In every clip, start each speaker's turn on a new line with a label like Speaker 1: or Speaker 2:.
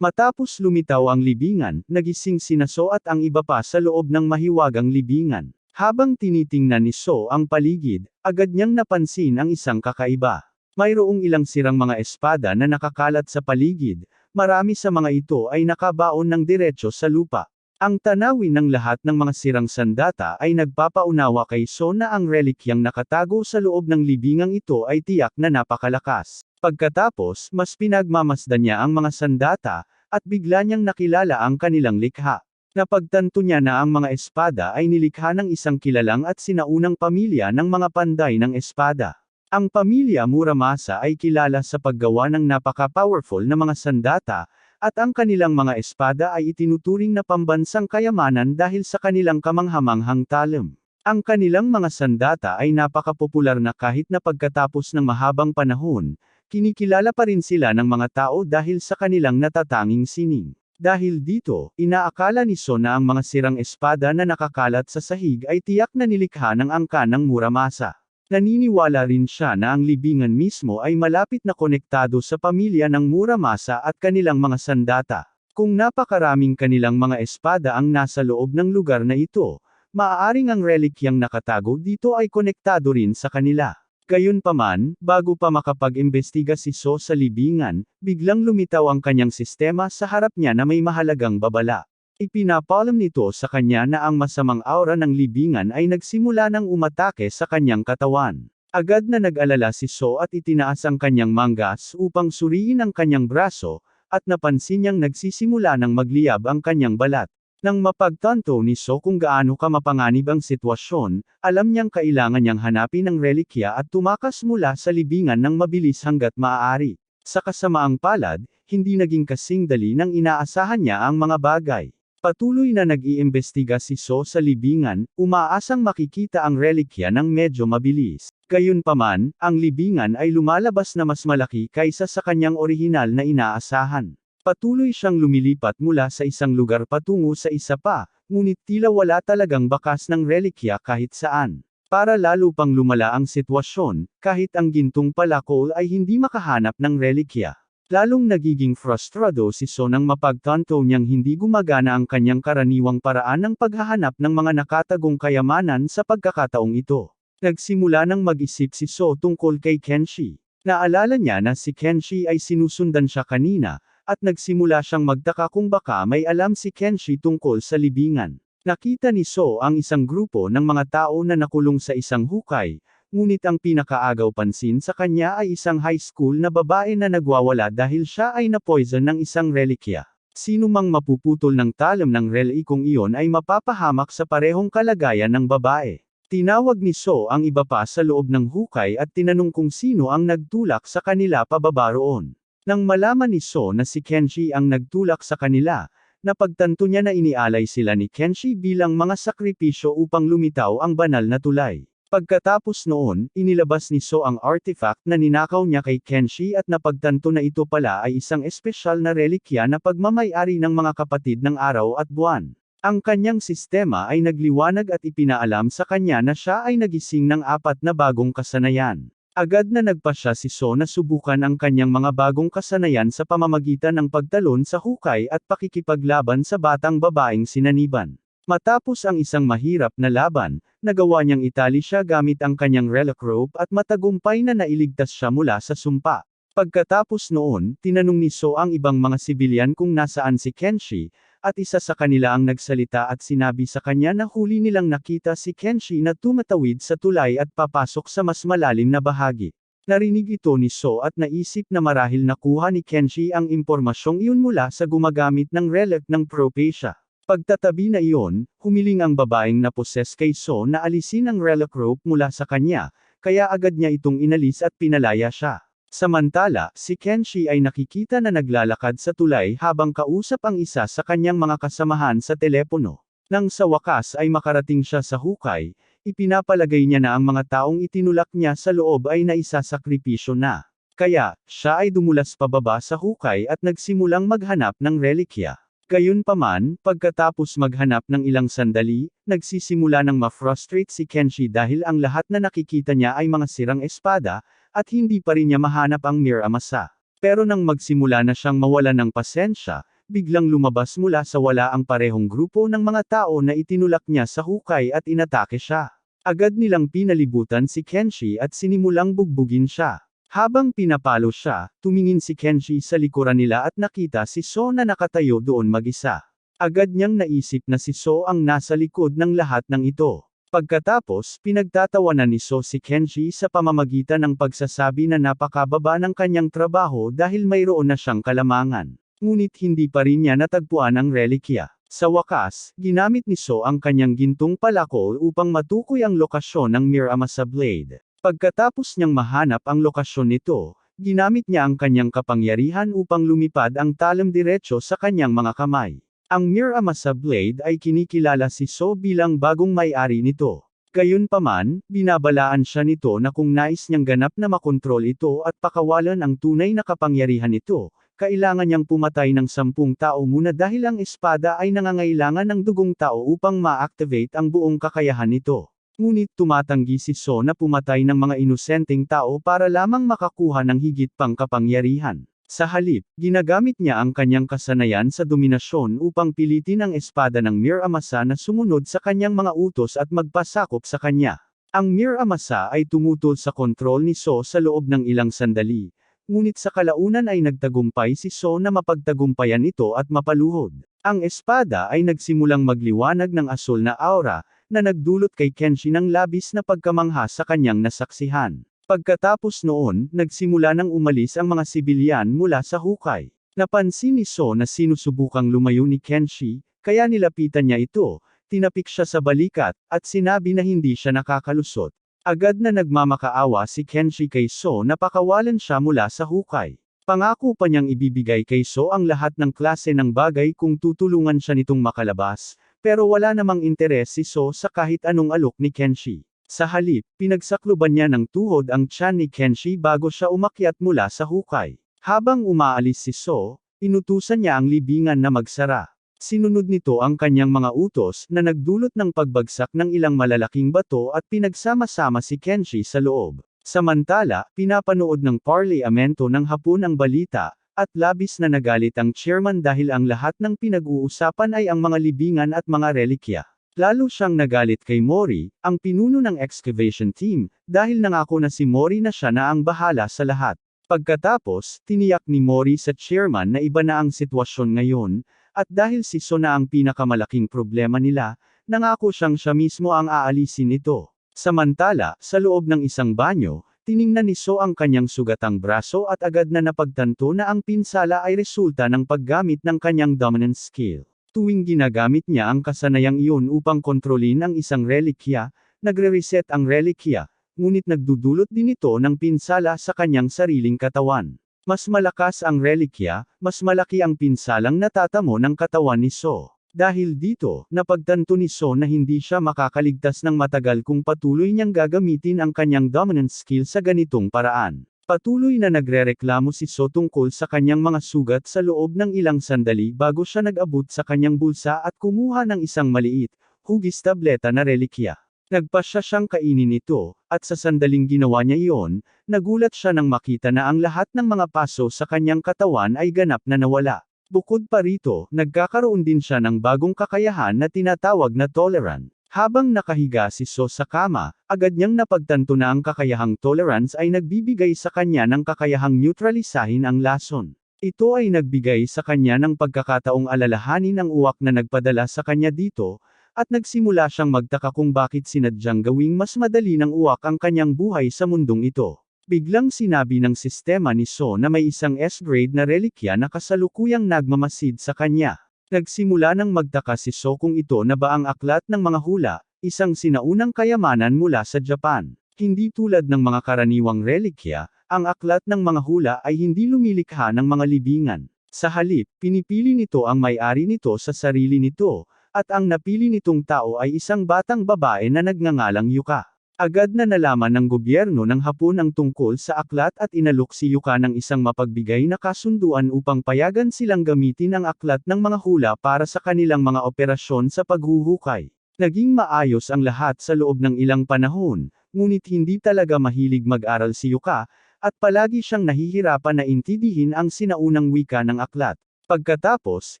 Speaker 1: Matapos lumitaw ang libingan, nagising sina So at ang iba pa sa loob ng mahiwagang libingan. Habang tinitingnan ni So ang paligid, agad niyang napansin ang isang kakaiba. Mayroong ilang sirang mga espada na nakakalat sa paligid, marami sa mga ito ay nakabaon ng diretso sa lupa. Ang tanawin ng lahat ng mga sirang sandata ay nagpapaunawa kay So na ang relikyang nakatago sa loob ng libingang ito ay tiyak na napakalakas. Pagkatapos, mas pinagmamasdan niya ang mga sandata, at bigla niyang nakilala ang kanilang likha. Napagtanto niya na ang mga espada ay nilikha ng isang kilalang at sinaunang pamilya ng mga panday ng espada. Ang pamilya Muramasa ay kilala sa paggawa ng napaka-powerful na mga sandata, at ang kanilang mga espada ay itinuturing na pambansang kayamanan dahil sa kanilang kamanghamanghang talim. Ang kanilang mga sandata ay napakapopular na kahit na pagkatapos ng mahabang panahon, kinikilala pa rin sila ng mga tao dahil sa kanilang natatanging sining. Dahil dito, inaakala ni So na ang mga sirang espada na nakakalat sa sahig ay tiyak na nilikha ng angkan ng Muramasa. Naniniwala rin siya na ang libingan mismo ay malapit na konektado sa pamilya ng Muramasa at kanilang mga sandata. Kung napakaraming kanilang mga espada ang nasa loob ng lugar na ito, maaaring ang relikyang nakatago dito ay konektado rin sa kanila. Gayunpaman, bago pa makapag-imbestiga si So sa libingan, biglang lumitaw ang kanyang sistema sa harap niya na may mahalagang babala. Ipinapalam nito sa kanya na ang masamang aura ng libingan ay nagsimula ng umatake sa kanyang katawan. Agad na nag-alala si So at itinaas ang kanyang manggas upang suriin ang kanyang braso, at napansin niyang nagsisimula ng magliyab ang kanyang balat. Nang mapagtanto ni So kung gaano kamapanganib ang sitwasyon, alam niyang kailangan niyang hanapin ang relikya at tumakas mula sa libingan ng mabilis hanggat maaari. Sa kasamaang palad, hindi naging kasing dali nang inaasahan niya ang mga bagay. Patuloy na nag-iimbestiga si So sa libingan, umaasang makikita ang relikya ng medyo mabilis. Gayunpaman, ang libingan ay lumalabas na mas malaki kaysa sa kanyang orihinal na inaasahan. Patuloy siyang lumilipat mula sa isang lugar patungo sa isa pa, ngunit tila wala talagang bakas ng relikya kahit saan. Para lalo pang lumala ang sitwasyon, kahit ang gintong palakol ay hindi makahanap ng relikya. Lalong nagiging frustrado si So nang mapagtanto niyang hindi gumagana ang kanyang karaniwang paraan ng paghahanap ng mga nakatagong kayamanan sa pagkakataong ito. Nagsimula nang mag-isip si So tungkol kay Kenshi. Naalala niya na si Kenshi ay sinusundan siya kanina, at nagsimula siyang magtaka kung baka may alam si Kenshi tungkol sa libingan. Nakita ni So ang isang grupo ng mga tao na nakulong sa isang hukay, ngunit ang pinakaagaw pansin sa kanya ay isang high school na babae na nagwawala dahil siya ay na-poison ng isang relikya. Sino mang mapuputol ng talim ng relikong iyon ay mapapahamak sa parehong kalagayan ng babae. Tinawag ni So ang iba pa sa loob ng hukay at tinanong kung sino ang nagtulak sa kanila pababa roon. Nang malaman ni So na si Kenshi ang nagtulak sa kanila, napagtanto niya na inialay sila ni Kenshi bilang mga sakripisyo upang lumitaw ang banal na tulay. Pagkatapos noon, inilabas ni So ang artifact na ninakaw niya kay Kenshi at napagtanto na ito pala ay isang espesyal na relikya na pagmamay-ari ng mga kapatid ng araw at buwan. Ang kanyang sistema ay nagliwanag at ipinaalam sa kanya na siya ay nagising ng 4 na bagong kasanayan. Agad na nagpasya si So na subukan ang kanyang mga bagong kasanayan sa pamamagitan ng pagtalon sa hukay at pakikipaglaban sa batang babaeng sinaniban. Matapos ang isang mahirap na laban, nagawa niyang itali siya gamit ang kanyang relic rope at matagumpay na nailigtas siya mula sa sumpa. Pagkatapos noon, tinanong ni So ang ibang mga sibilyan kung nasaan si Kenshi, at isa sa kanila ang nagsalita at sinabi sa kanya na huli nilang nakita si Kenshi na tumatawid sa tulay at papasok sa mas malalim na bahagi. Narinig ito ni So at naisip na marahil nakuha ni Kenshi ang impormasyong iyon mula sa gumagamit ng relic ng Propacia. Pagtatabi na iyon, humiling ang babaeng naposes kay So na alisin ang relic rope mula sa kanya, kaya agad niya itong inalis at pinalaya siya. Samantala, si Kenshi ay nakikita na naglalakad sa tulay habang kausap ang isa sa kanyang mga kasamahan sa telepono. Nang sa wakas ay makarating siya sa hukay, ipinapalagay niya na ang mga taong itinulak niya sa loob ay naisasakripisyo na. Kaya, siya ay dumulas pababa sa hukay at nagsimulang maghanap ng relikya. Gayunpaman, pagkatapos maghanap ng ilang sandali, nagsisimula ng ma-frustrate si Kenshi dahil ang lahat na nakikita niya ay mga sirang espada, at hindi pa rin niya mahanap ang Muramasa. Pero nang magsimula na siyang mawala ng pasensya, biglang lumabas mula sa wala ang parehong grupo ng mga tao na itinulak niya sa hukay at inatake siya. Agad nilang pinalibutan si Kenshi at sinimulang bugbugin siya. Habang pinapalo siya, tumingin si Kenshi sa likuran nila at nakita si So na nakatayo doon mag-isa. Agad niyang naisip na si So ang nasa likod ng lahat ng ito. Pagkatapos, pinagtatawanan ni So si Kenshi sa pamamagitan ng pagsasabi na napakababa ng kanyang trabaho dahil mayroon na siyang kalamangan. Ngunit hindi pa rin niya natagpuan ang relikya. Sa wakas, ginamit ni So ang kanyang gintong palako upang matukoy ang lokasyon ng Miramasa Blade. Pagkatapos niyang mahanap ang lokasyon nito, ginamit niya ang kanyang kapangyarihan upang lumipad ang talam diretso sa kanyang mga kamay. Ang Miramasa Blade ay kinikilala si So bilang bagong may-ari nito. Gayunpaman, binabalaan siya nito na kung nais niyang ganap na makontrol ito at pakawalan ang tunay na kapangyarihan nito, kailangan niyang pumatay ng 10 tao muna dahil ang espada ay nangangailangan ng dugong tao upang ma-activate ang buong kakayahan nito. Ngunit tumatanggi si So na pumatay ng mga inosenteng tao para lamang makakuha ng higit pang kapangyarihan. Sa halip, ginagamit niya ang kanyang kasanayan sa dominasyon upang pilitin ang espada ng Miramasa na sumunod sa kanyang mga utos at magpasakop sa kanya. Ang Miramasa ay tumutol sa kontrol ni So sa loob ng ilang sandali, ngunit sa kalaunan ay nagtagumpay si So na mapagtagumpayan ito at mapaluhod. Ang espada ay nagsimulang magliwanag ng asul na aura, na nagdulot kay Kenshi ng labis na pagkamangha sa kanyang nasaksihan. Pagkatapos noon, nagsimula nang umalis ang mga sibilyan mula sa hukay. Napansin ni So na sinusubukang lumayo ni Kenshi, kaya nilapitan niya ito, tinapik siya sa balikat, at sinabi na hindi siya nakakalusot. Agad na nagmamakaawa si Kenshi kay So na pakawalan siya mula sa hukay. Pangako pa niyang ibibigay kay So ang lahat ng klase ng bagay kung tutulungan siya nitong makalabas, pero wala namang interes si So sa kahit anong alok ni Kenshi. Sa halip, pinagsakluban niya ng tuhod ang tiyan ni Kenshi bago siya umakyat mula sa hukay. Habang umaalis si So, inutusan niya ang libingan na magsara. Sinunod nito ang kanyang mga utos na nagdulot ng pagbagsak ng ilang malalaking bato at pinagsama-sama si Kenshi sa loob. Samantala, pinapanood ng parliamento ng Hapon ang balita, at labis na nagalit ang chairman dahil ang lahat ng pinag-uusapan ay ang mga libingan at mga relikya. Lalo siyang nagalit kay Mori, ang pinuno ng excavation team, dahil nangako na si Mori na siya na ang bahala sa lahat. Pagkatapos, tiniyak ni Mori sa chairman na iba na ang sitwasyon ngayon, at dahil si So na ang pinakamalaking problema nila, nangako siyang siya mismo ang aalisin ito. Samantala, sa loob ng isang banyo, tiningnan ni So ang kanyang sugatang braso at agad na napagtanto na ang pinsala ay resulta ng paggamit ng kanyang dominant skill. Tuwing ginagamit niya ang kasanayang iyon upang kontrolin ang isang relikya, nagre-reset ang relikya, ngunit nagdudulot din ito ng pinsala sa kanyang sariling katawan. Mas malakas ang relikya, mas malaki ang pinsalang natatamo ng katawan ni So. Dahil dito, napagtanto ni So na hindi siya makakaligtas ng matagal kung patuloy niyang gagamitin ang kanyang dominant skill sa ganitong paraan. Patuloy na nagrereklamo si So tungkol sa kanyang mga sugat sa loob ng ilang sandali bago siya nag-abot sa kanyang bulsa at kumuha ng isang maliit, hugis tableta na relikya. Nagpasya siyang kainin ito, at sa sandaling ginawa niya iyon, nagulat siya nang makita na ang lahat ng mga paso sa kanyang katawan ay ganap na nawala. Bukod pa rito, nagkakaroon din siya ng bagong kakayahan na tinatawag na tolerant. Habang nakahiga si So sa kama, agad niyang napagtanto na ang kakayahang tolerance ay nagbibigay sa kanya ng kakayahang neutralisahin ang lason. Ito ay nagbigay sa kanya ng pagkakataong alalahanin ang uwak na nagpadala sa kanya dito, at nagsimula siyang magtaka kung bakit sinadyang gawing mas madali ng uwak ang kanyang buhay sa mundong ito. Biglang sinabi ng sistema ni So na may isang S-grade na relikya na kasalukuyang nagmamasid sa kanya. Nagsimula nang magtaka si So kung ito na ba ang aklat ng mga hula, isang sinaunang kayamanan mula sa Japan. Hindi tulad ng mga karaniwang relikya, ang aklat ng mga hula ay hindi lumilikha ng mga libingan. Sa halip, pinipili nito ang may-ari nito sa sarili nito, at ang napili nitong tao ay isang batang babae na nagngangalang Yuka. Agad na nalaman ng gobyerno ng Hapon ang tungkol sa aklat at inalok si Yuka ng isang mapagbigay na kasunduan upang payagan silang gamitin ang aklat ng mga hula para sa kanilang mga operasyon sa paghuhukay. Naging maayos ang lahat sa loob ng ilang panahon, ngunit hindi talaga mahilig mag-aral si Yuka, at palagi siyang nahihirapan na intindihin ang sinaunang wika ng aklat. Pagkatapos,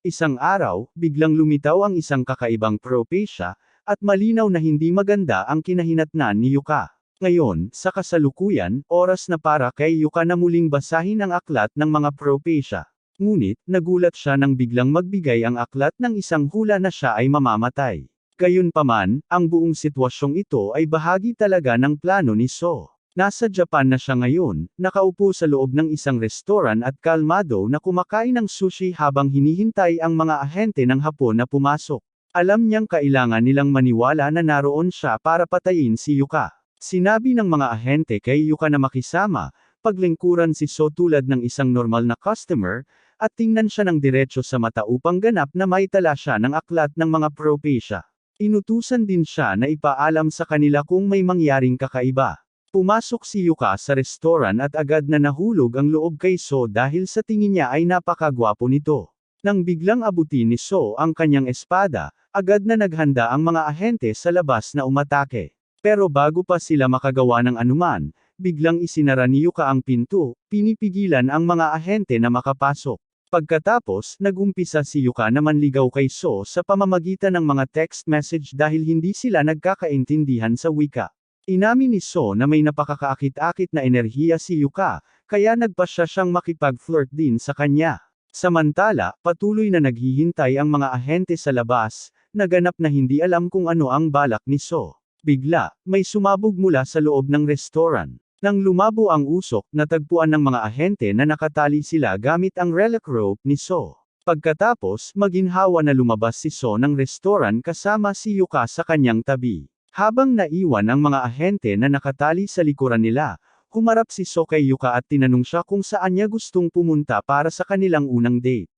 Speaker 1: isang araw, biglang lumitaw ang isang kakaibang propesya, at malinaw na hindi maganda ang kinahinatnan ni Yuka. Ngayon, sa kasalukuyan, oras na para kay Yuka na muling basahin ang aklat ng mga propesya. Ngunit, nagulat siya nang biglang magbigay ang aklat ng isang hula na siya ay mamamatay. Gayunpaman, ang buong sitwasyong ito ay bahagi talaga ng plano ni So. Nasa Japan na siya ngayon, nakaupo sa loob ng isang restoran at kalmado na kumakain ng sushi habang hinihintay ang mga ahente ng Hapon na pumasok. Alam niyang kailangan nilang maniwala na naroon siya para patayin si Yuka. Sinabi ng mga ahente kay Yuka na makisama, paglingkuran si So tulad ng isang normal na customer, at tingnan siya ng diretso sa mata upang ganap na maitala siya ng aklat ng mga propesya. Inutusan din siya na ipaalam sa kanila kung may mangyaring kakaiba. Pumasok si Yuka sa restoran at agad na nahulog ang loob kay So dahil sa tingin niya ay napakagwapo nito. Nang biglang abutin ni So ang kanyang espada, agad na naghanda ang mga ahente sa labas na umatake. Pero bago pa sila makagawa ng anuman, biglang isinara ni Yuka ang pinto, pinipigilan ang mga ahente na makapasok. Pagkatapos, nagumpisa si Yuka na manligaw kay So sa pamamagitan ng mga text message dahil hindi sila nagkakaintindihan sa wika. Inamin ni So na may napakakaakit-akit na enerhiya si Yuka, kaya nagpasya siyang makipag-flirt din sa kanya. Samantala, patuloy na naghihintay ang mga ahente sa labas, naganap na hindi alam kung ano ang balak ni So. Bigla, may sumabog mula sa loob ng restoran. Nang lumabo ang usok, natagpuan ng mga ahente na nakatali sila gamit ang relic rope ni So. Pagkatapos, maginhawa na lumabas si So ng restoran kasama si Yuka sa kanyang tabi. Habang naiwan ang mga ahente na nakatali sa likuran nila, humarap si So kay Yuka at tinanong siya kung saan niya gustong pumunta para sa kanilang unang date.